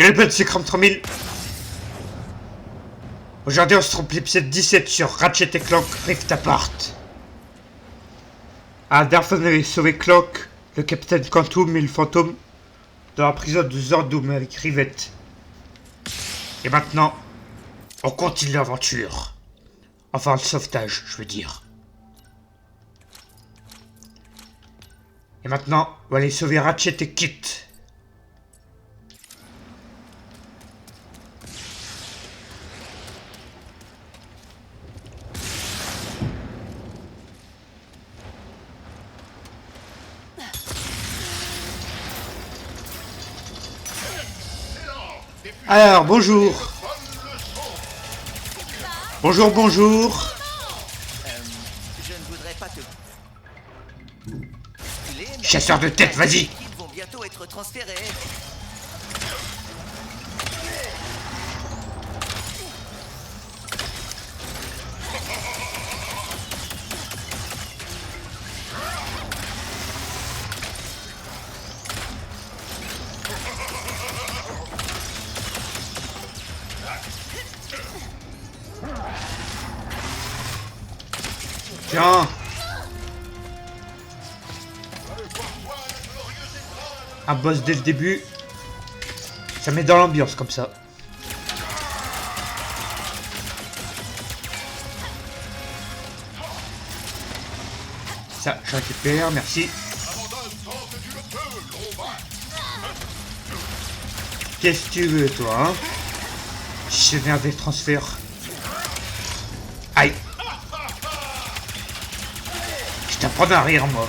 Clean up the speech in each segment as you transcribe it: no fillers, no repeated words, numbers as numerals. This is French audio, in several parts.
Et le bug c'est Chrome 3000. Aujourd'hui on se trompe l'épisode 17 sur Ratchet et Clank Rift Apart. Ah, Darth on avait sauvé Clank, le capitaine Quantum et le fantôme dans la prison de Zordoom avec Rivette. Et maintenant, on continue l'aventure. Enfin le sauvetage, je veux dire. Et maintenant, on va aller sauver Ratchet et Kit. Alors, bonjour. Bonjour, bonjour. Je ne voudrais pas te... Chasseur de tête, vas-y. Les équipes vont bientôt être transférées. Tiens. Un boss dès le début. Ça met dans l'ambiance comme ça. Ça, je récupère, merci. Qu'est-ce que tu veux, toi, hein? Je viens des transferts. Aïe. Je t'apprends à rire, moi.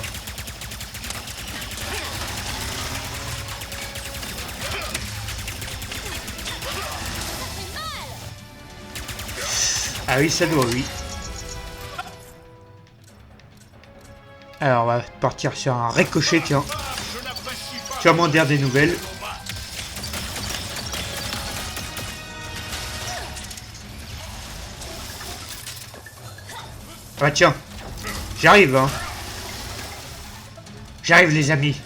Ah oui, ça doit, oui. Alors, on va partir sur un ricochet, tiens. Tu vas m'en dire des nouvelles. Ah tiens, j'arrive, hein. J'arrive, les amis.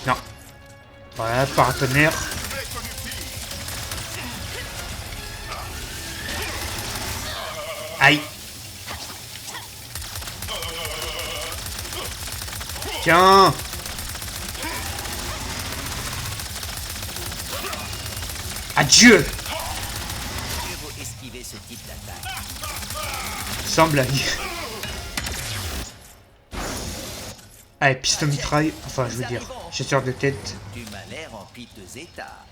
Non. Voilà, paratonnerre. Aïe. Tiens. Adieu. Mieux vaut esquiver ce type d'attaque. Sans blague. Allez, piston mitraille. Enfin, je veux dire, chasseur de tête. Tu m'as l'air en piteux état.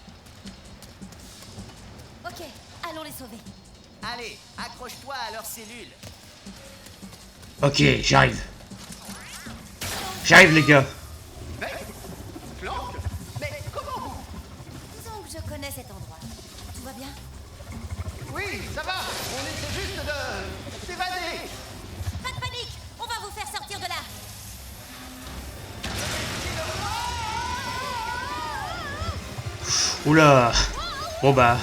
Ok, allons les sauver. Allez, accroche-toi à leurs cellules. Ok, j'arrive. J'arrive, les gars. Disons que je connais cet endroit. Tout va bien? Oui, ça va. On essaie juste de s'évader. Pas de panique. On va vous faire sortir de là. Oula. Bon bah.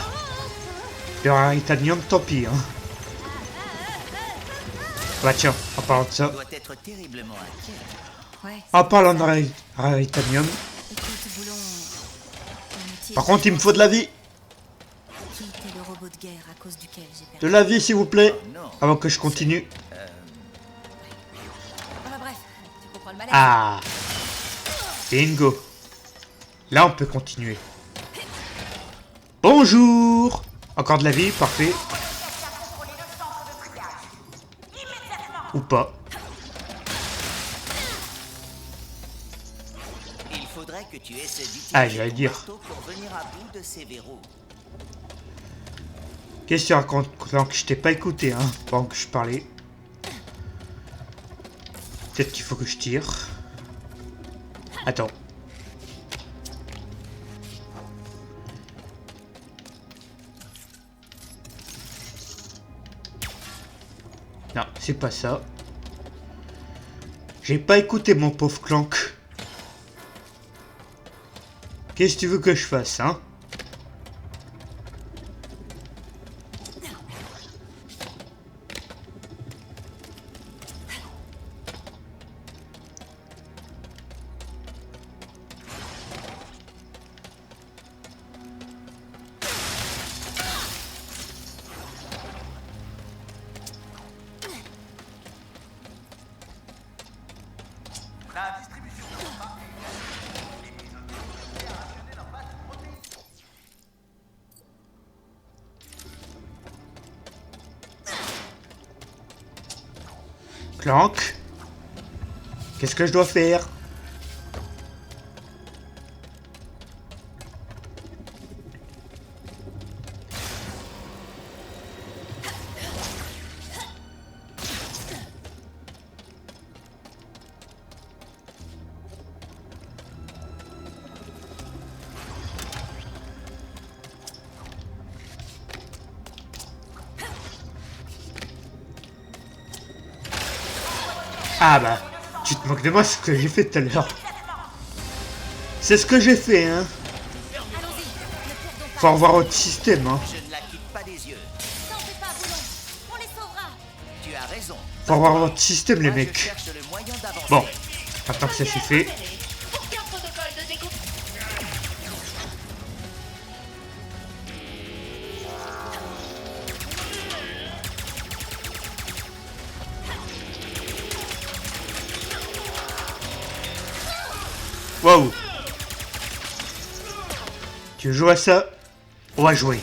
Il y aura un titanium, tant pis, hein. Bah tiens, en parlant de ça. Tu dois être terriblement inquiet. Ouais. En parlant de titanium. Écoute, voulons... Par contre, il me faut de la vie. Quitter le robot de guerre à cause duquel j'ai perdu. De la vie, s'il vous plaît. Non. Avant que je continue. Bref, tu comprends le malaise. Ah. Bingo. Là, on peut continuer. Bonjour. Encore de la vie, parfait. Ou pas. Il faudrait que tu essaies d'utiliser Ah, j'allais ton dire. marteau pour venir à bout de ces verrous. Qu'est-ce que tu racontes, Clank? Je t'ai pas écouté, hein, pendant que je parlais. Peut-être qu'il faut que je tire. Attends. Non, c'est pas ça. J'ai pas écouté mon pauvre Clank. Qu'est-ce que tu veux que je fasse, hein? Clank. Qu'est-ce que je dois faire? Ah bah, tu te moques de moi, c'est ce que j'ai fait tout à l'heure. C'est ce que j'ai fait, hein. Allons-y, ne perdons pas. Faut revoir votre système, hein. Je ne la quitte pas des yeux. T'en fais pas, Boulon. On les sauvera. Tu as raison. Faut revoir votre système, les Moi, je mecs. cherche le moyen d'avancer. Bon, maintenant que ça c'est fait. Aucun protocole de découpe. Waouh. Tu joues à ça? On va jouer.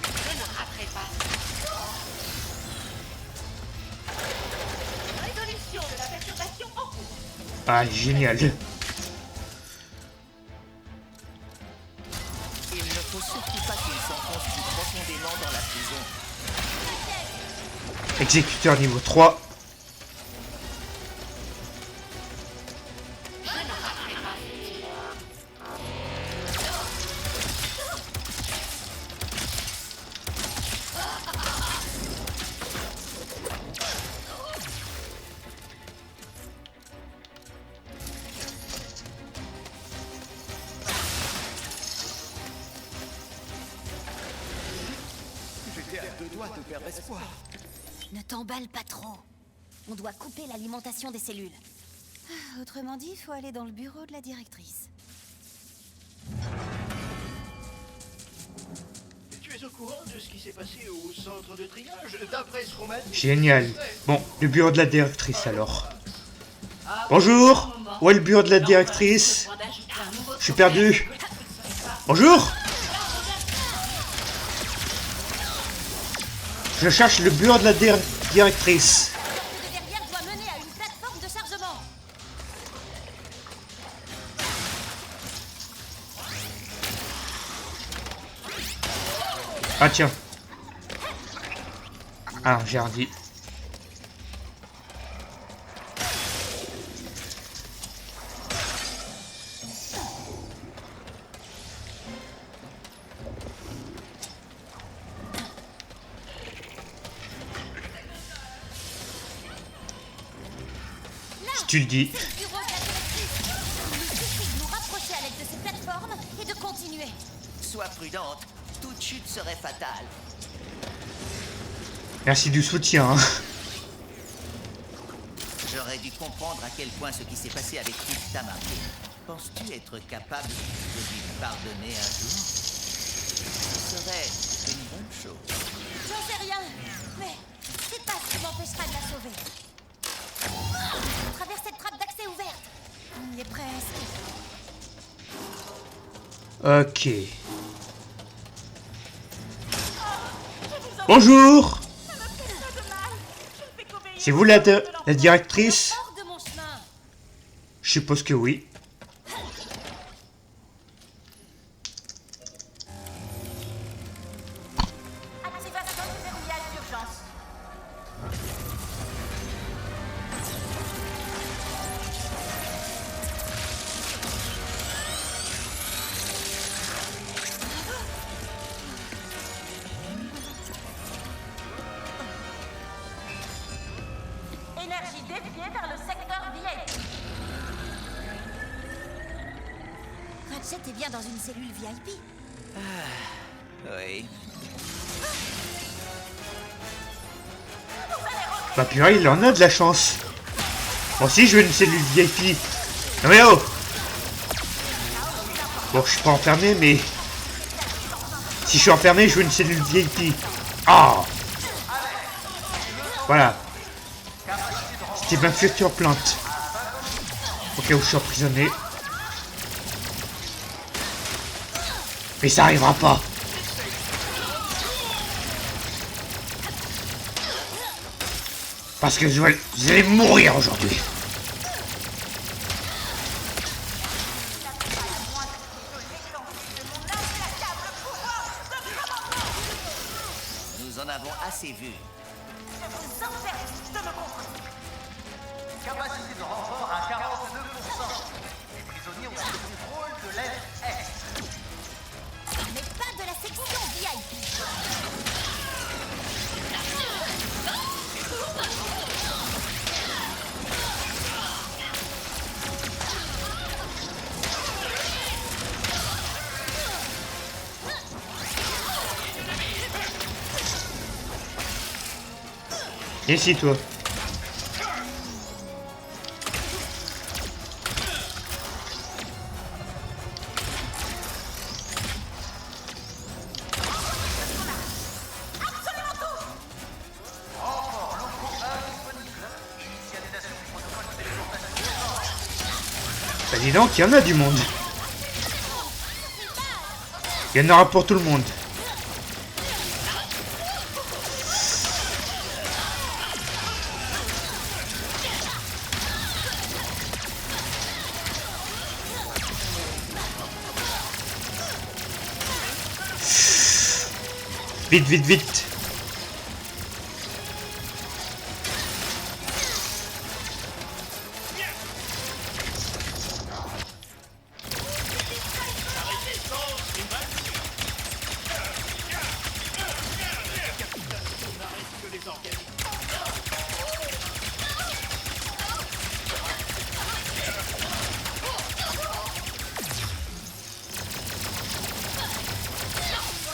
Je ne raterai pas. Résolution de la perturbation en cours. Ah, génial. Il ne faut surtout pas qu'il s'enfonce plus profondément dans la prison. Exécuteur niveau 3. J'étais à 2 doigts de perdre espoir. Ne t'emballe pas trop. On doit couper l'alimentation des cellules. Ah, autrement dit, il faut aller dans le bureau de la directrice. Tu es au courant de ce qui s'est passé au centre de triage? D'après ce qu'on m'a dit. Génial. Bon, le bureau de la directrice alors. Bonjour. Où est le bureau de la directrice? Je suis perdu. Bonjour. Je cherche le bureau de la directrice. Le de derrière doit mener à une plateforme de chargement. Ah tiens. Ah, j'ai redit. Si tu le dis. C'est le bureau de la directrice. Il nous suffit de nous rapprocher à l'aide de ces plateformes et de continuer. Sois prudente. Toute chute serait fatale. Merci du soutien. Hein. J'aurais dû comprendre à quel point ce qui s'est passé avec Pete t'a marqué. Penses-tu être capable de lui pardonner un jour? Ce serait une bonne chose. J'en sais rien, mais c'est pas ce qui m'empêchera de la sauver. À travers cette trappe d'accès ouverte. On y est presque. Ok. Bonjour. C'est vous la directrice? Hors de mon chemin. Je suppose que oui. Activation du verrouillage d'urgence. Énergie déviée vers le secteur VIP. Ratchet est bien dans une cellule VIP. Oui. Bah purée, il en a de la chance. Moi aussi, je veux une cellule VIP. Non mais oh. Bon, je suis pas enfermé, mais... Si je suis enfermé, je veux une cellule VIP. Ah. Voilà. C'était ma future plante. Ok, où je suis emprisonné. Mais ça arrivera pas. Parce que vous allez mourir aujourd'hui. Nous en avons assez vu. Capacité de renfort à 42%. Les prisonniers ont pris le contrôle de l'aile Est. Mais pas de la section VIP. Ici, toi. Bah dis donc, il y en a du monde. Il y en aura pour tout le monde. Vite, vite, vite.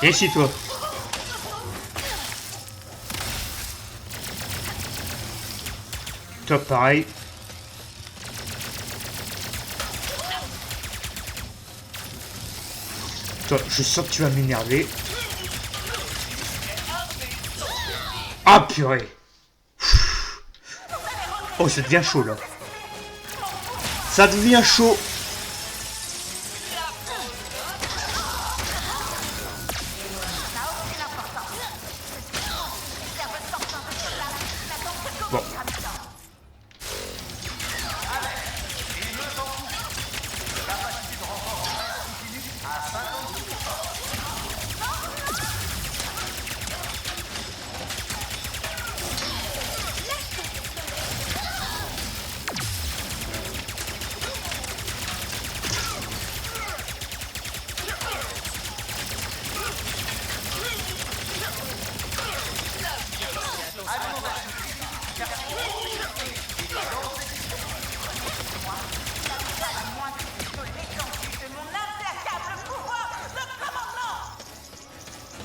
Ici, toi. Toi, pareil. Toi, je sens que tu vas m'énerver. Ah, purée. Oh, ça devient chaud, là. Ça devient chaud. Bon.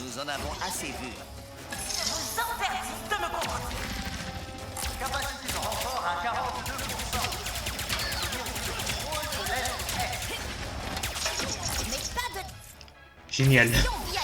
Nous en avons assez vu. Capacité de renfort à 42%. Mais pas de Génial. section VIP.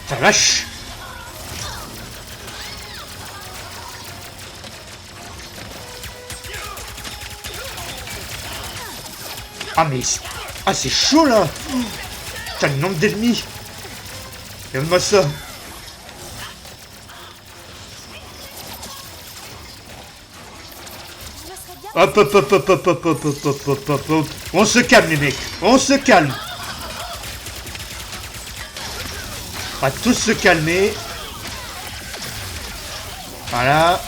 Ça vache. Ah mais... Ah c'est chaud là. T'as le nombre d'ennemis. Regarde-moi ça. Je me serais bien Hop hop hop hop hop hop hop hop hop hop hop hop. On se calme les mecs. On se calme. On va tous se calmer. Voilà.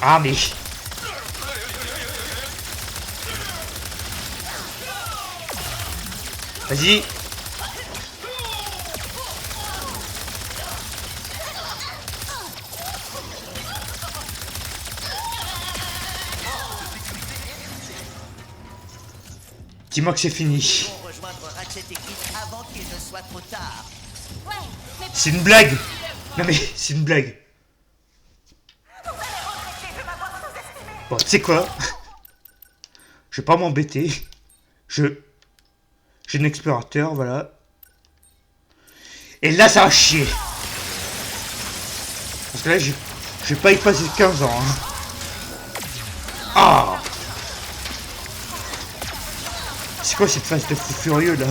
Ah mais... Vas-y. Dis-moi que c'est fini. Nous devons rejoindre Ratchet et Clank avant qu'il ne soit trop tard. Ouais, mais C'est une blague. Non mais c'est une blague. Bon, tu sais quoi? Je vais pas m'embêter. J'ai un explorateur, voilà. Et là, ça va chier. Parce que là, je vais pas y passer 15 ans. Hein. Ah! C'est quoi cette phase de fou furieux là?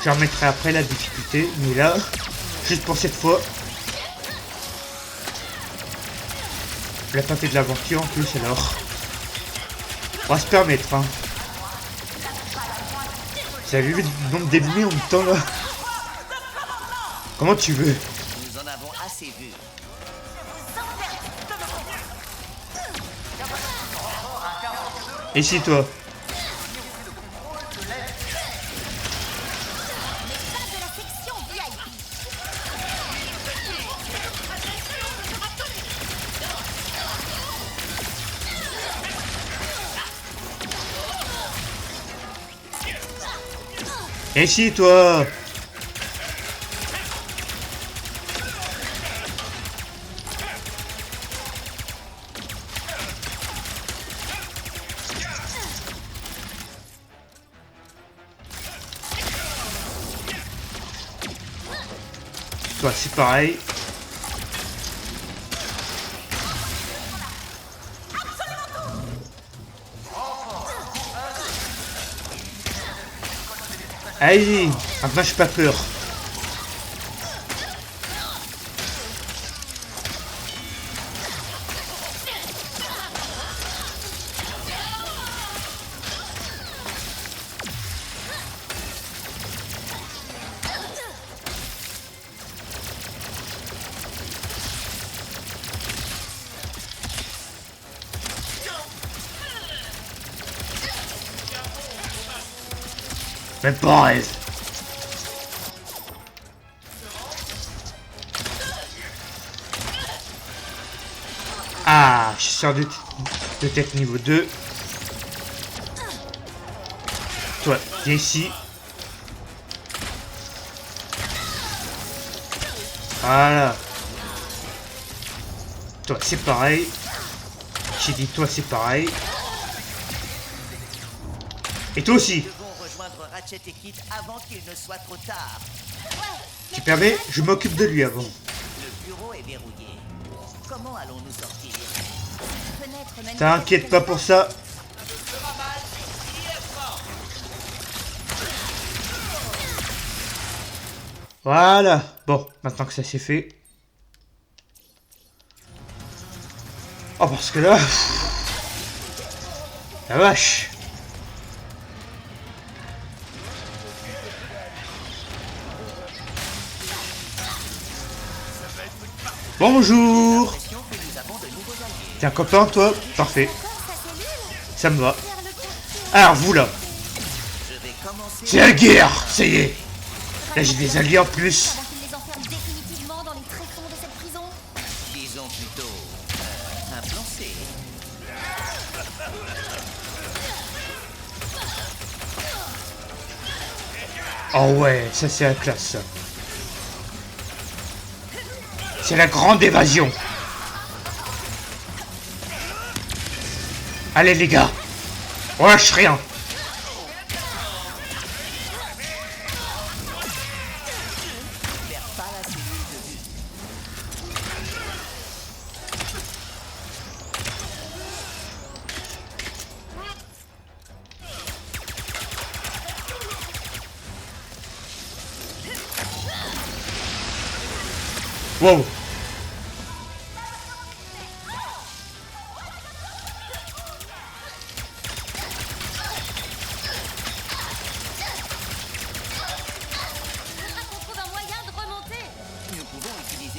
Je remettrai après la difficulté, mais là, juste pour cette fois, la fin de l'aventure en plus alors. On va se permettre, hein. Vous avez vu le nombre d'ennemis en même temps là? Comment tu veux? Nous en avons assez vu. Et si toi? pas de la section VIP. Et si toi? Toi c'est pareil. Allez, maintenant j'ai pas peur. Même pas en rêve. Ah, je sors de tête niveau 2. Toi, viens ici. Voilà. Toi, c'est pareil. J'ai dit toi, c'est pareil. Et toi aussi. Nous devons rejoindre Ratchet et Clank avant qu'il ne soit trop tard. Tu permets? Je m'occupe de lui avant. Le bureau est verrouillé. Comment allons-nous sortir? Fenêtre mène T'inquiète pas pour ça. Voilà. Bon, maintenant que ça c'est fait. Oh, parce que là... La vache. Bonjour. L'impression que nous avons de nouveaux alliés. T'es un copain toi? Parfait. sa cellule Ça me va. vers le quartier. Alors vous là. Je vais commencer. C'est la guerre. Ça y est. Là j'ai des alliés en plus. Avant qu'il les enferme définitivement dans les tréfonds de cette prison. Disons plutôt un plan C. Oh ouais, ça c'est la classe ça. C'est la grande évasion. Allez les gars. On lâche rien. Perds pas la cellule de vue. Wow.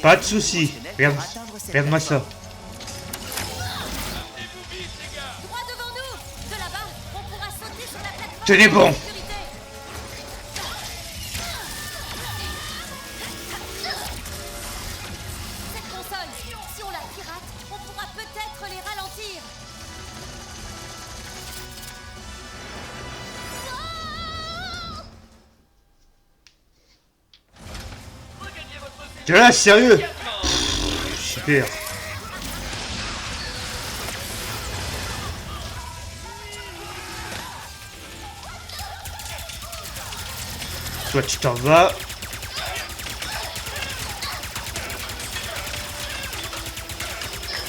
Pas de soucis. Regarde-moi ça. Droit devant nous. De là-bas, on pourra sauter sur la plateforme. Tenez bon. Sécurité. Cette console, si on la pirate, on pourra peut-être les ralentir. T'es là, sérieux? Super. Toi, tu t'en vas.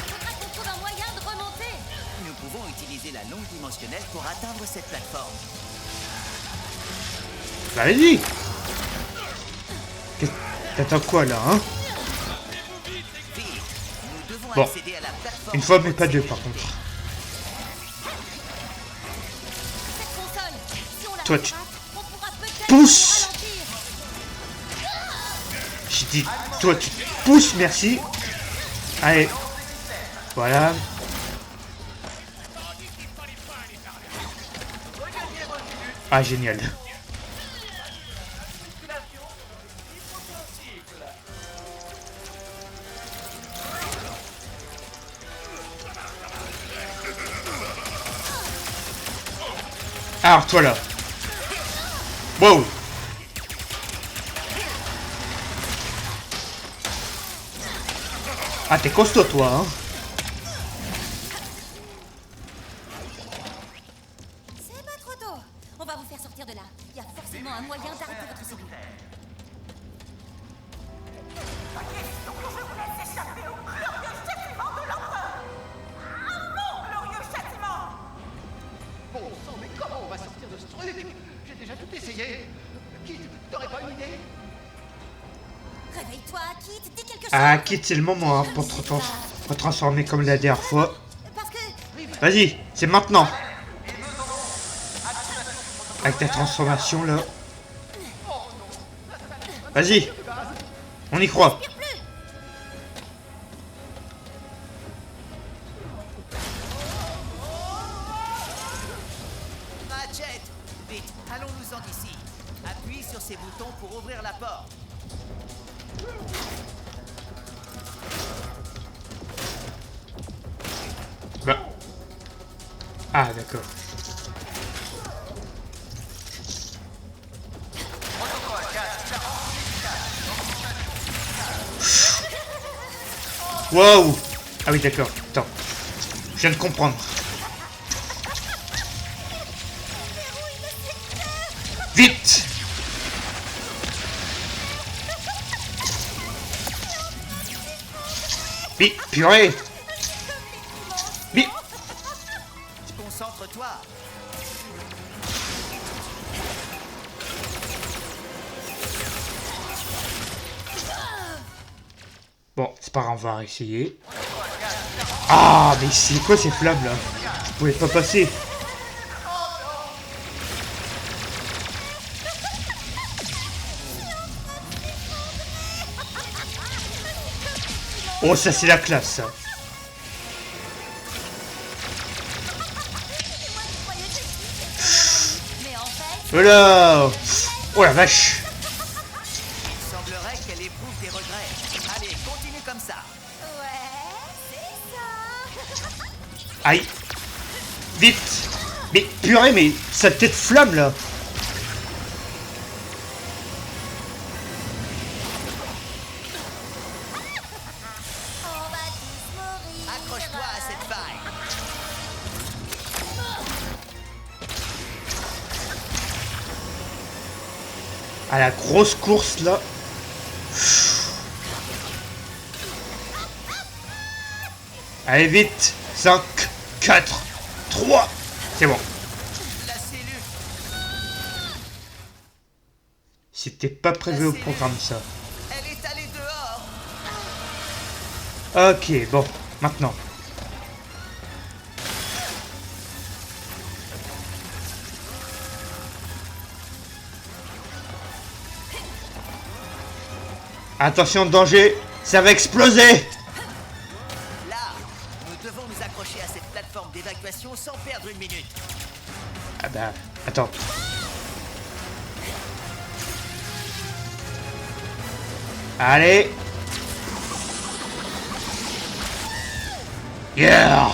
Faudra qu'on trouve un moyen de remonter. Nous pouvons utiliser la longue dimensionnelle pour atteindre cette plateforme. Bah, vas-y. T'attends quoi, là, hein? Vite, nous devons Bon. accéder à la plateforme. Une fois, mais pas deux, par contre. Cette console, si on la Toi, pirate, on pourra peut-être Pousse. les ralentir. J'ai dit, toi, tu pousses, merci. Allez. Voilà. Ah, génial. Alors, toi là. Wow. Ah, t'es costaud, toi, hein. C'est pas trop tôt. On va vous faire sortir de là. Il y a forcément un moyen d'arrêter votre cellule. Bon sang, mais comment on va sortir de ce truc? J'ai déjà tout essayé. Kid, t'aurais pas une idée? Réveille-toi, Kit, dis quelque chose. Ah, quitte, c'est le moment, hein, pour te transformer comme la dernière fois. Parce que Vas-y, c'est maintenant. Avec ta transformation, là. Vas-y. On y croit. Ratchet, vite, allons-nous-en d'ici. Appuie sur ces boutons pour ouvrir la porte. Bah. Ah, d'accord. Wow. Ah oui, d'accord. Attends. Je viens de comprendre. Vite. Vite, purée. Vite. Concentre-toi. Bon, c'est pas grave, on va essayer. Ah, mais c'est quoi ces flammes là? Je pouvais pas passer. Oh, ça c'est la classe, ça. Mais en fait, Voilà. Oh la vache. Il semblerait qu'elle éprouve des regrets. Allez, continue comme ça. ouais, c'est ça. Aïe. Vite. Mais purée, mais sa tête flamme là. On va tous mourir. Accroche-toi à cette faille. À la grosse course là. Allez vite. 5, 4, 3. C'est bon. La cellule. C'était pas prévu au programme ça. Elle est allée dehors. Ok, bon. Maintenant. Attention, danger. Ça va exploser! Là, nous devons nous accrocher à cette plateforme d'évacuation sans perdre une minute. Ah bah, attends. Allez! Yeah!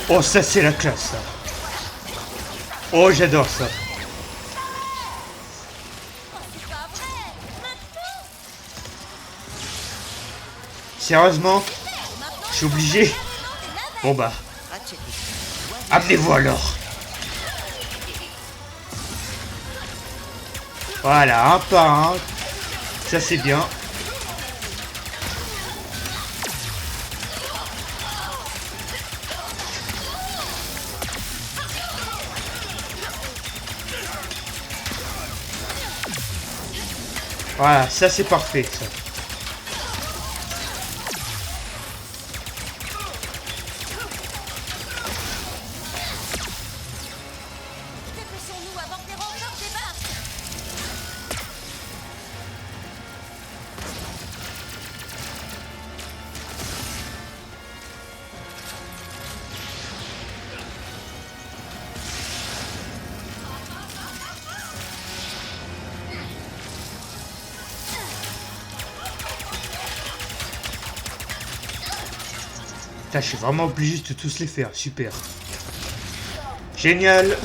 Oh, ça c'est la classe, ça. Oh, j'adore ça. C'est pas vrai. Maintenant, Sérieusement? Je suis obligé? c'est la Bon bah, Ratchet, amenez-vous alors. Voilà, un par un. Ça c'est bien. Voilà, ça c'est parfait, ça. dépêchons-nous avant que les renforts débarquent. Putain, je suis vraiment obligé de tous les faire, super. Génial.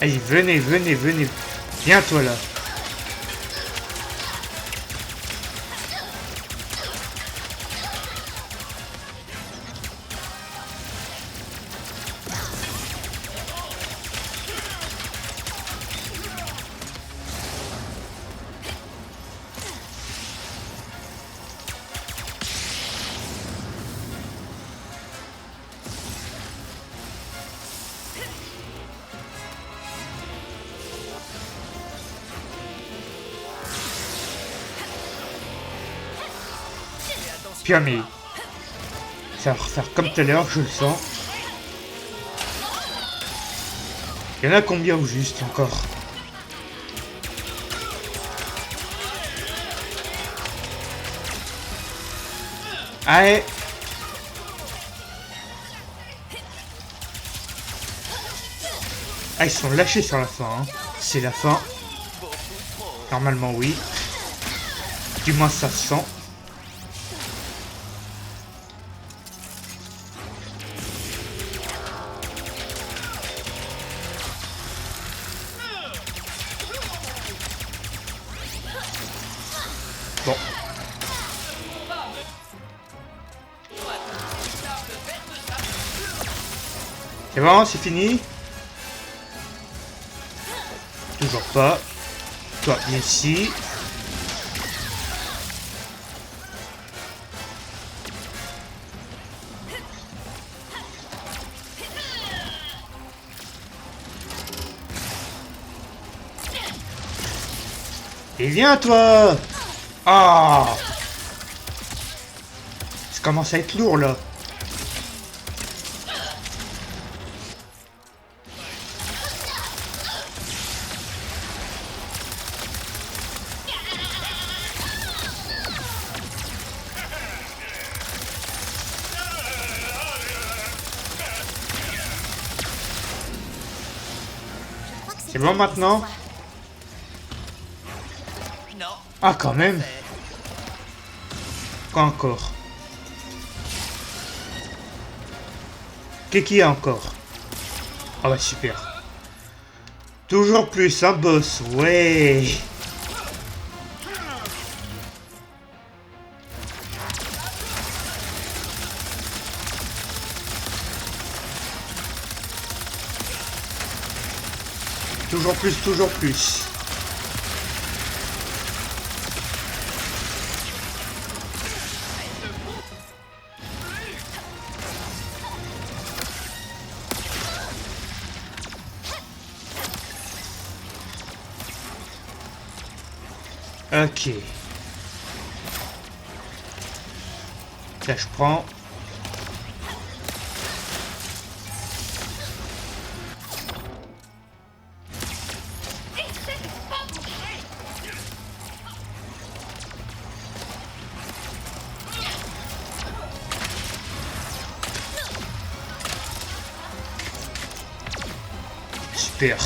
Allez, venez, venez, venez. Viens toi là. Puis mais ça va refaire comme tout à l'heure, je le sens. Il y en a combien au juste encore? Allez. Ah, ils sont lâchés sur la fin, hein. C'est la fin. Normalement oui. Du moins ça se sent. Bon. C'est bon, c'est fini? Toujours pas. Toi, ici. Et viens, toi! Ah! Ça commence à être lourd, là. C'est bon maintenant? Non. Ah, quand même. Fait. Quoi encore? Qu'est-ce qu'il y a encore? Ah bah super. Toujours plus, un boss, ouais. Toujours plus, toujours plus. Ok. Là, je prends. Super.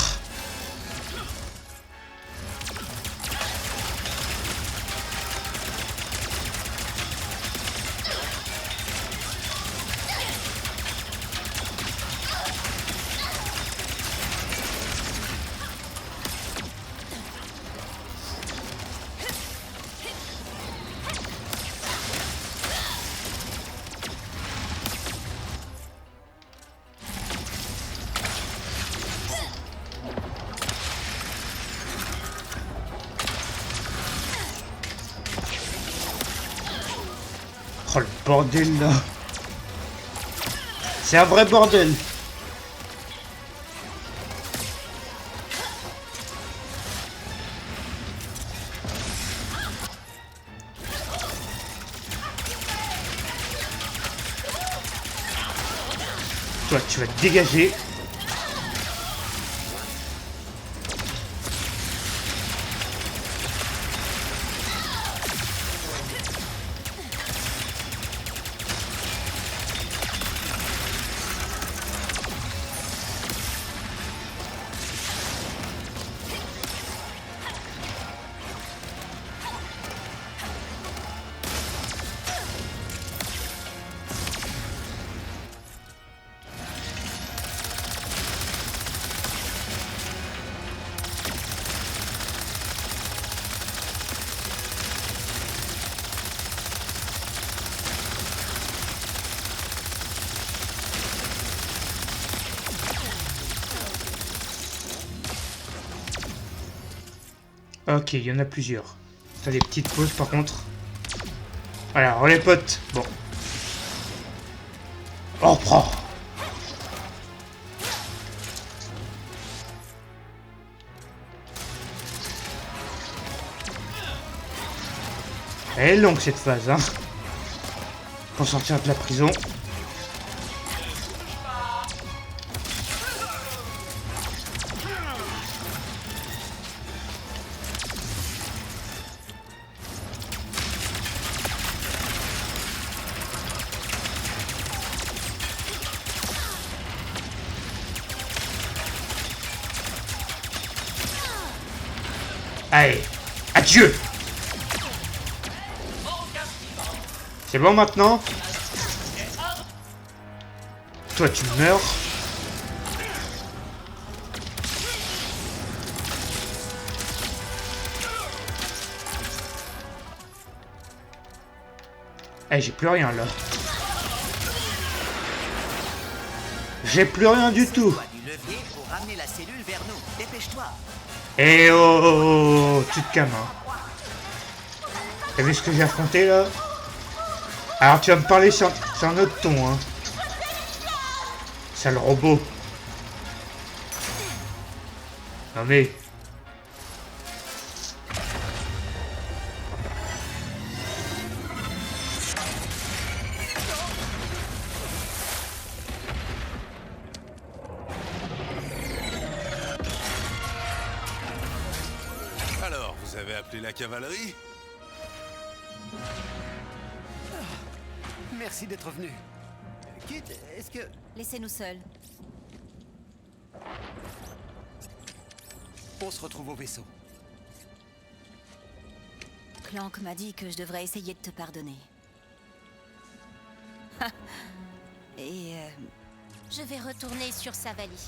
Oh le bordel là. C'est un vrai bordel. Toi tu vas te dégager. Ok, il y en a plusieurs. T'as des petites pauses par contre. Alors, les potes. Bon. On reprend. Elle est longue cette phase, hein. Pour sortir de la prison. Allez, adieu. C'est bon maintenant? Toi tu meurs. Eh, j'ai plus rien là. J'ai plus rien du tout. Toi du levier pour ramener la cellule vers nous. Dépêche-toi. Eh oh, oh, oh, tu te calmes, hein. T'as vu ce que j'ai affronté là? Alors tu vas me parler sur un autre ton, hein. Sale robot. Non mais... Alors, vous avez appelé la cavalerie? Merci d'être venu. Kit, est-ce que... Laissez-nous seuls. On se retrouve au vaisseau. Clank m'a dit que je devrais essayer de te pardonner. Et je vais retourner sur Savali.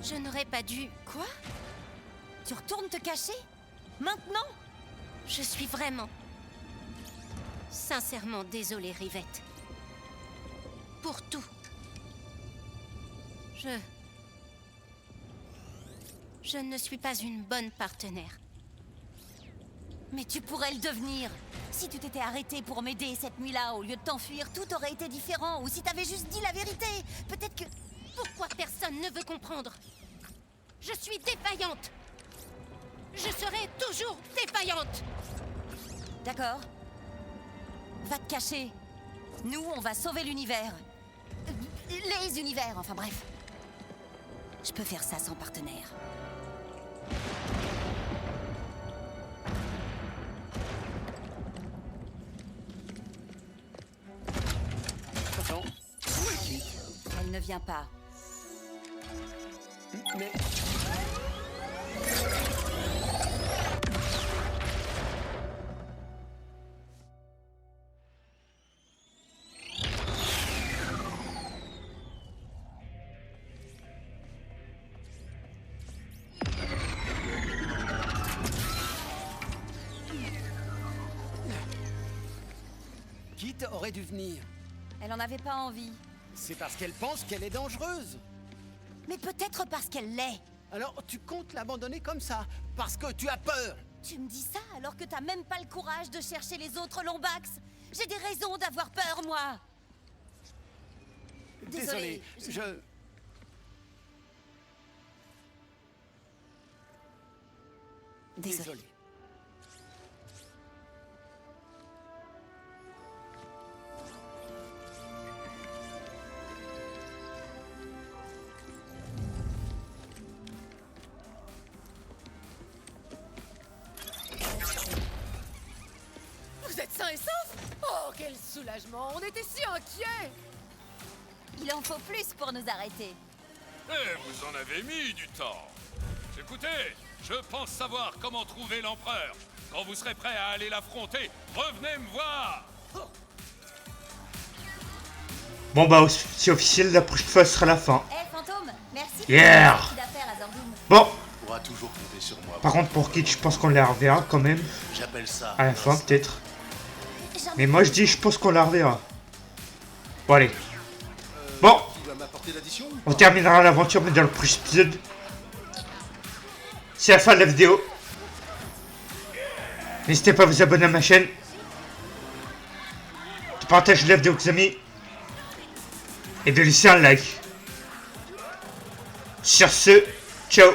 Je n'aurais pas dû... Quoi? Tu retournes te cacher? Maintenant? Je suis vraiment... sincèrement désolée, Rivette. Pour tout. Je ne suis pas une bonne partenaire. Mais tu pourrais le devenir. Si tu t'étais arrêté pour m'aider cette nuit-là, au lieu de t'enfuir, tout aurait été différent. Ou si t'avais juste dit la vérité, peut-être que... Pourquoi personne ne veut comprendre? Je suis défaillante. Je serai toujours défaillante. D'accord. Va te cacher. Nous, on va sauver l'univers. Les univers, enfin bref. Je peux faire ça sans partenaire. Attends, où est Kit? Elle ne vient pas. Mais... Kit aurait dû venir. Elle en avait pas envie. C'est parce qu'elle pense qu'elle est dangereuse. Mais peut-être parce qu'elle l'est. Alors tu comptes l'abandonner comme ça, parce que tu as peur. Tu me dis ça alors que t'as même pas le courage de chercher les autres Lombax. J'ai des raisons d'avoir peur, moi. Désolé, Désolé. Vous êtes sains et saufs? Oh, quel soulagement! On était si inquiets! Il en faut plus pour nous arrêter. Eh, vous en avez mis du temps. Écoutez, je pense savoir comment trouver l'empereur. Quand vous serez prêt à aller l'affronter, revenez me voir. Bon bah c'est officiel, la prochaine fois sera la fin. Eh, Fantôme, merci Yeah. pour ce d'affaires à Zordoum. Bon, On pourra toujours compter sur moi. par contre pour Kit, je pense qu'on la reverra quand même. J'appelle ça... À la fin peut-être. J'en ai- Mais moi je dis, je pense qu'on la reverra. Bon allez. Bon, Tu vas m'apporter l'addition ou on pas? terminera l'aventure mais dans le prochain épisode. C'est la fin de la vidéo. N'hésitez pas à vous abonner à ma chaîne. De partager la vidéo avec vos amis. Et de laisser un like. Sur ce, ciao.